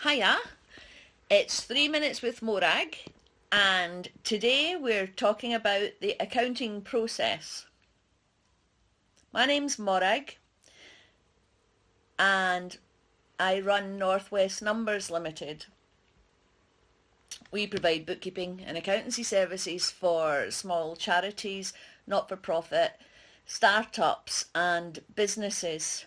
Hiya, it's 3 Minutes with Morag, and today we're talking about the accounting process. My name's Morag, and I run Northwest Numbers Limited. We provide bookkeeping and accountancy services for small charities, not-for-profit, startups and businesses.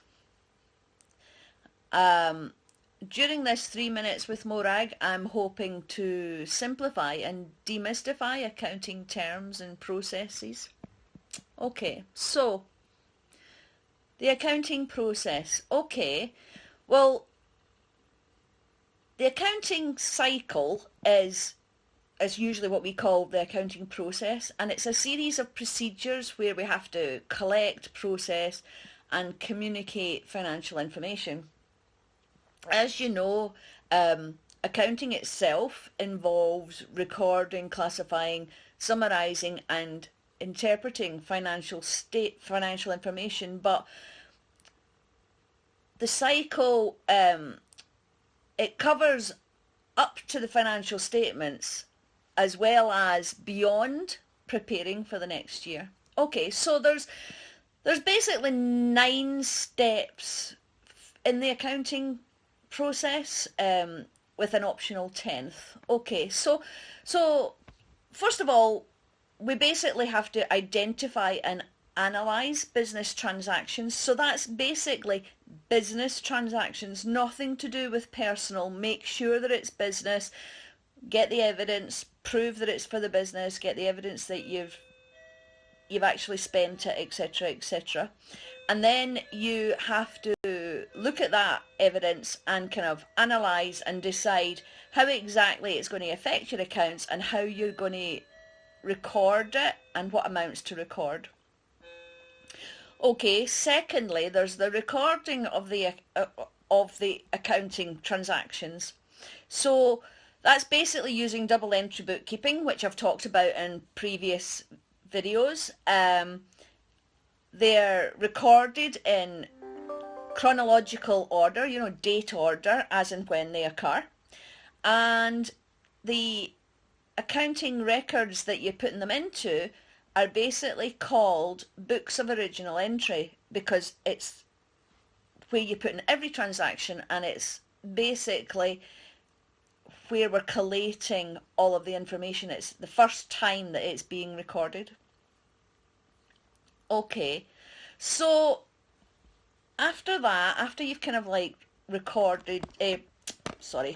During this 3 minutes with Morag, I'm hoping to simplify and demystify accounting terms and processes. Okay, so the accounting process. Okay, well, the accounting cycle is usually what we call the accounting process, and it's a series of procedures where we have to collect, process and communicate financial information. As you know, accounting itself involves recording, classifying, summarising and interpreting financial information, but the cycle, it covers up to the financial statements as well as beyond preparing for the next year. Okay, so there's basically 9 steps in the accounting process, with an optional 10th. Okay, so first of all, we basically have to identify and analyse business transactions. So that's basically business transactions, nothing to do with personal. Make sure that it's business, get the evidence, prove that it's for the business, get the evidence that you've actually spent it, etc., etc. And then you have to look at that evidence and kind of analyse and decide how exactly it's going to affect your accounts and how you're going to record it and what amounts to record. Okay, secondly, there's the recording of the accounting transactions. So that's basically using double entry bookkeeping, which I've talked about in previous videos. They're recorded in chronological order, date order, as and when they occur. And the accounting records that you're putting them into are basically called books of original entry, because it's where you put in every transaction, and it's basically where we're collating all of the information. It's the first time that it's being recorded. Okay, so after that, after you've kind of like recorded,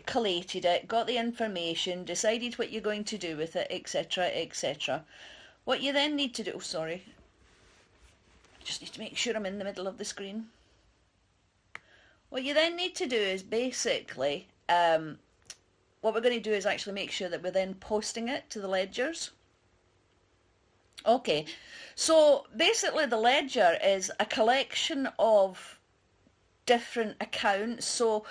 collated it, got the information, decided what you're going to do with it, etc., etc., what you then need to do, I just need to make sure I'm in the middle of the screen. What you then need to do is basically, what we're going to do is actually make sure that we're then posting it to the ledgers. Okay, so basically the ledger is a collection of different accounts, so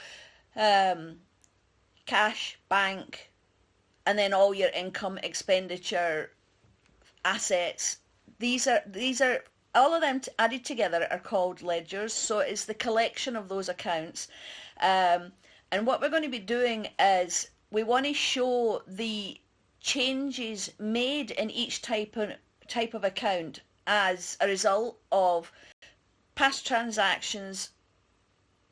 cash, bank, and then all your income, expenditure, assets. These are all of them added together are called ledgers. So it's the collection of those accounts, and what we're going to be doing is we want to show the changes made in each type of account as a result of past transactions,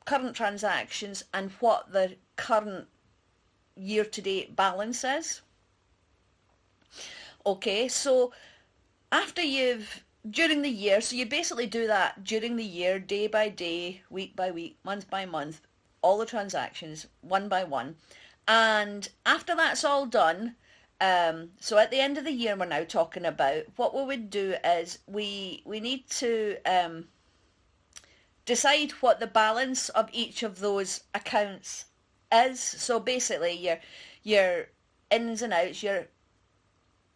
current transactions, and what the current year-to-date balance is. Okay, so after during the year, so you basically do that during the year, day by day, week by week, month by month, all the transactions, one by one. And after that's all done, so at the end of the year we're now talking about, what we would do is we need to decide what the balance of each of those accounts is. So basically your ins and outs, your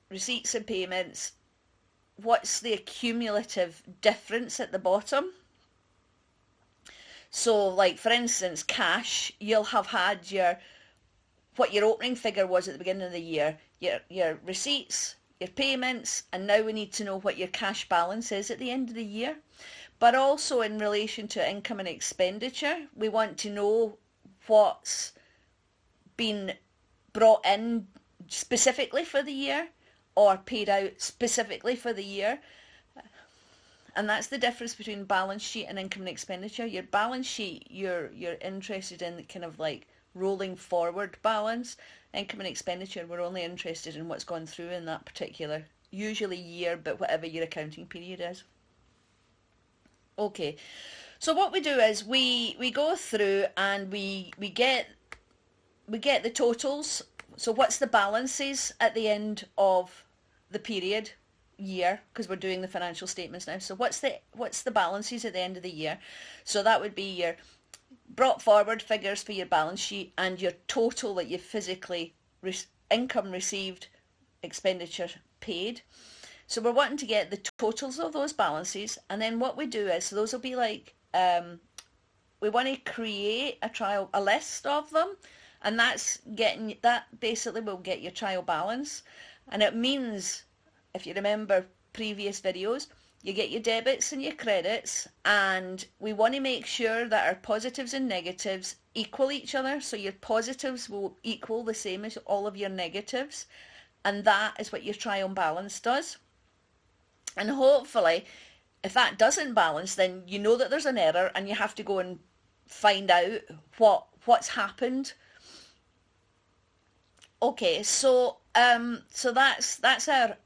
receipts and payments, what's the accumulative difference at the bottom. So like for instance, cash, you'll have had what your opening figure was at the beginning of the year, your receipts, your payments, and now we need to know what your cash balance is at the end of the year. But also in relation to income and expenditure, we want to know what's been brought in specifically for the year or paid out specifically for the year. And that's the difference between balance sheet and income and expenditure. Your balance sheet, you're interested in kind of like rolling forward balance. Income and expenditure, we're only interested in what's gone through in that particular, usually year, but whatever your accounting period is. Okay, so what we do is we go through and we get the totals. So what's the balances at the end of the period? Year, because we're doing the financial statements now. So what's the balances at the end of the year? So that would be your brought forward figures for your balance sheet and your total that you physically income received, expenditure paid. So we're wanting to get the totals of those balances, and then what we do is, so those will be like we want to create a list of them, and that basically will get your trial balance. And it means, if you remember previous videos, you get your debits and your credits, and we want to make sure that our positives and negatives equal each other. So your positives will equal the same as all of your negatives, and that is what your trial balance does. And hopefully, if that doesn't balance, then you know that there's an error and you have to go and find out what's happened. Okay, so that's our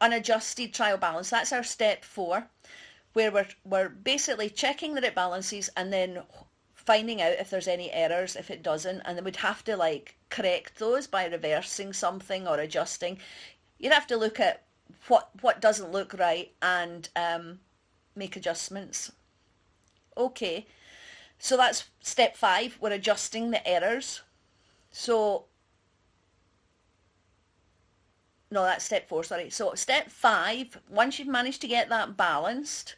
unadjusted trial balance. That's our step 4, where we're basically checking that it balances and then finding out if there's any errors if it doesn't, and then we'd have to like correct those by reversing something or adjusting. You'd have to look at what doesn't look right and make adjustments. Okay, so that's step 5. We're adjusting the errors. So no, that's step 4, sorry. So step 5, once you've managed to get that balanced,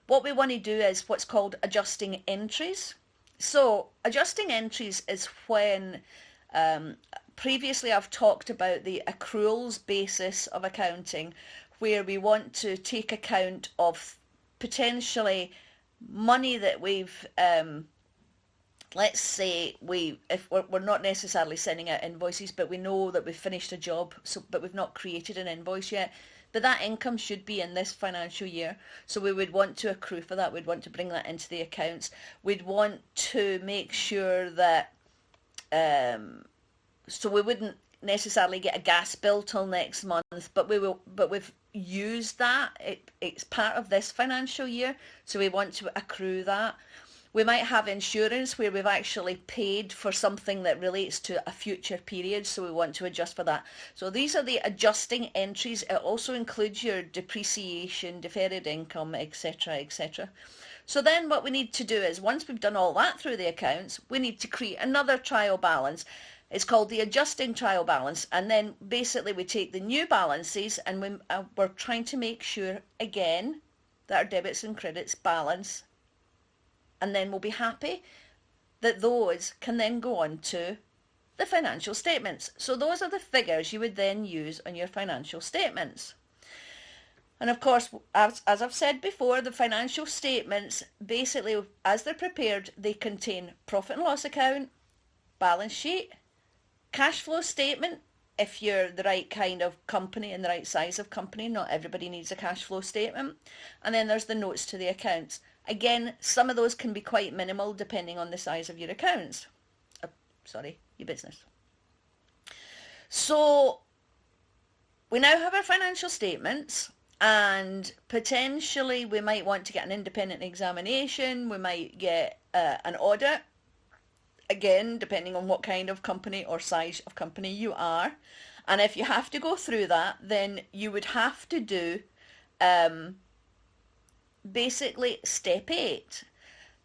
what we want to do is what's called adjusting entries. So adjusting entries is when previously I've talked about the accruals basis of accounting, where we want to take account of potentially money that we've let's say if we're not necessarily sending out invoices, but we know that we've finished a job, but we've not created an invoice yet, but that income should be in this financial year, so we would want to accrue for that. We'd want to bring that into the accounts. We'd want to make sure that so we wouldn't necessarily get a gas bill till next month, but we've used that. It's part of this financial year, so we want to accrue that. We might have insurance where we've actually paid for something that relates to a future period, so we want to adjust for that. So these are the adjusting entries. It also includes your depreciation, deferred income, etc., etc. So then what we need to do is, once we've done all that through the accounts, we need to create another trial balance. It's called the adjusting trial balance, and then basically we take the new balances and we're trying to make sure, again, that our debits and credits balance, and then we'll be happy that those can then go on to the financial statements. So those are the figures you would then use on your financial statements. And of course, as I've said before, the financial statements, basically, as they're prepared, they contain profit and loss account, balance sheet, cash flow statement, if you're the right kind of company and the right size of company. Not everybody needs a cash flow statement. And then there's the notes to the accounts. Again, some of those can be quite minimal depending on the size of your accounts. Your business. So we now have our financial statements, and potentially we might want to get an independent examination. We might get an audit. Again, depending on what kind of company or size of company you are. And if you have to go through that, then you would have to do basically step 8.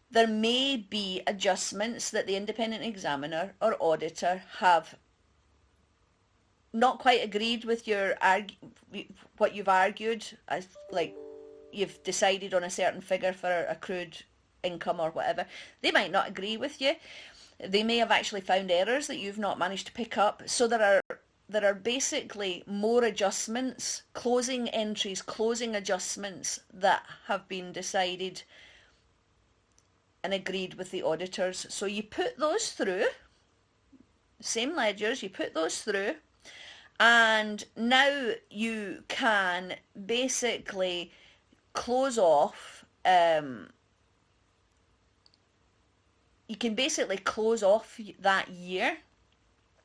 There may be adjustments that the independent examiner or auditor have not quite agreed with what you've argued, as like you've decided on a certain figure for accrued income or whatever. They might not agree with you. They may have actually found errors that you've not managed to pick up. So there are basically more adjustments, closing entries, closing adjustments that have been decided and agreed with the auditors. So you put those through same ledgers, you put those through, and now you can basically close off, you can basically close off that year.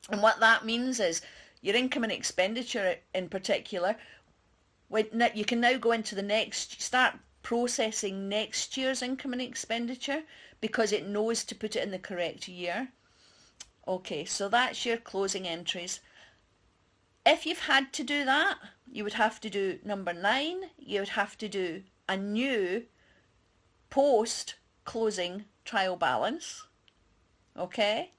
And what that means is your income and expenditure in particular, you can now go into the next, start processing next year's income and expenditure because it knows to put it in the correct year. Okay, so that's your closing entries. If you've had to do that, you would have to do number 9, you would have to do a new post-closing trial balance. Okay?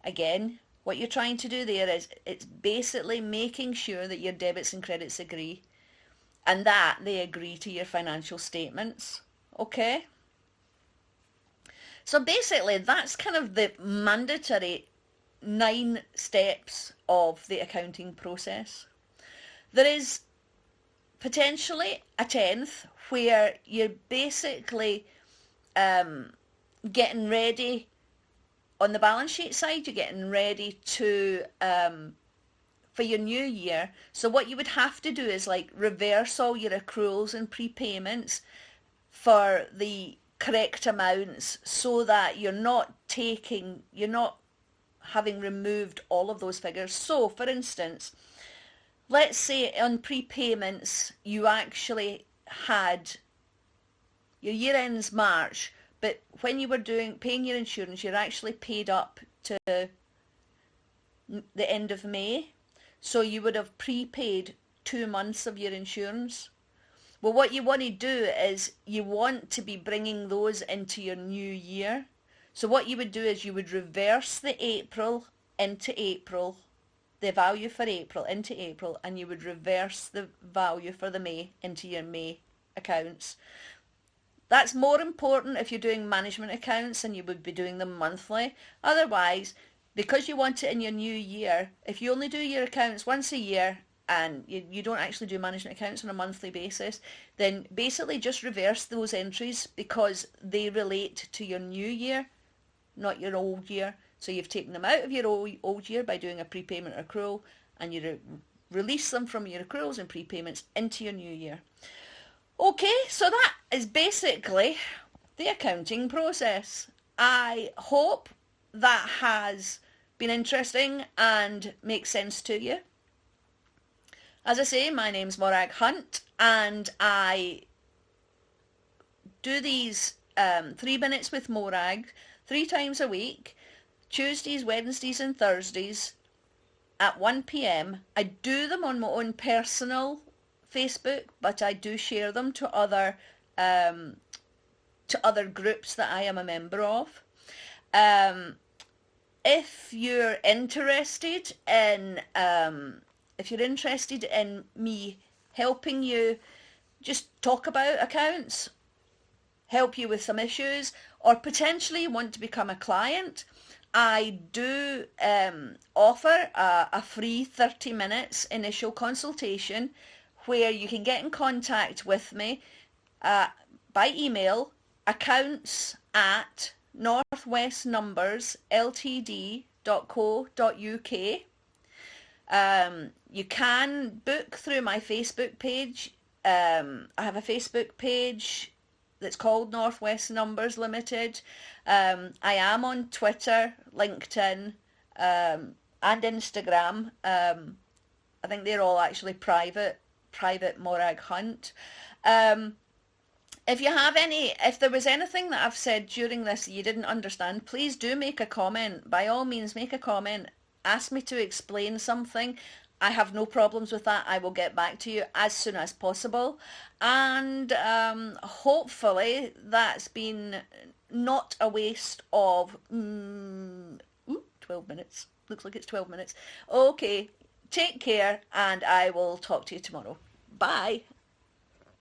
Again, what you're trying to do there is it's basically making sure that your debits and credits agree and that they agree to your financial statements. Okay? So basically that's kind of the mandatory 9 steps of the accounting process. There is potentially a 10th where you're basically getting ready on the balance sheet side, you're getting ready to for your new year. So what you would have to do is like reverse all your accruals and prepayments for the correct amounts so that you're not having removed all of those figures. So for instance, let's say on prepayments you actually had your year ends March, but when you were paying your insurance, you're actually paid up to the end of May. So you would have prepaid 2 months of your insurance. Well, what you want to do is you want to be bringing those into your new year. So what you would do is you would reverse the April into April, the value for April into April, and you would reverse the value for the May into your May accounts. That's more important if you're doing management accounts and you would be doing them monthly. Otherwise, because you want it in your new year, if you only do your accounts once a year and you don't actually do management accounts on a monthly basis, then basically just reverse those entries because they relate to your new year, not your old year. So you've taken them out of your old year by doing a prepayment accrual, and you release them from your accruals and prepayments into your new year. Okay, so that is basically the accounting process. I hope that has been interesting and makes sense to you. As I say, my name's Morag Hunt, and I do these 3 minutes with Morag 3 times a week, Tuesdays, Wednesdays and Thursdays at 1 p.m. I do them on my own personal Facebook, but I do share them to other groups that I am a member of. If you're interested in me helping you just talk about accounts, help you with some issues, or potentially want to become a client, I do offer a free 30 minutes initial consultation where you can get in contact with me by email, accounts@northwestnumbersltd.co.uk. You can book through my Facebook page. I have a Facebook page that's called Northwest Numbers Limited. I am on Twitter, LinkedIn, and Instagram. I think they're all actually private Morag Hunt. If there was anything that I've said during this that you didn't understand, please do make a comment. By all means, make a comment. Ask me to explain something. I have no problems with that. I will get back to you as soon as possible. And hopefully that's been not a waste of 12 minutes. Looks like it's 12 minutes. Okay, take care and I will talk to you tomorrow. Bye.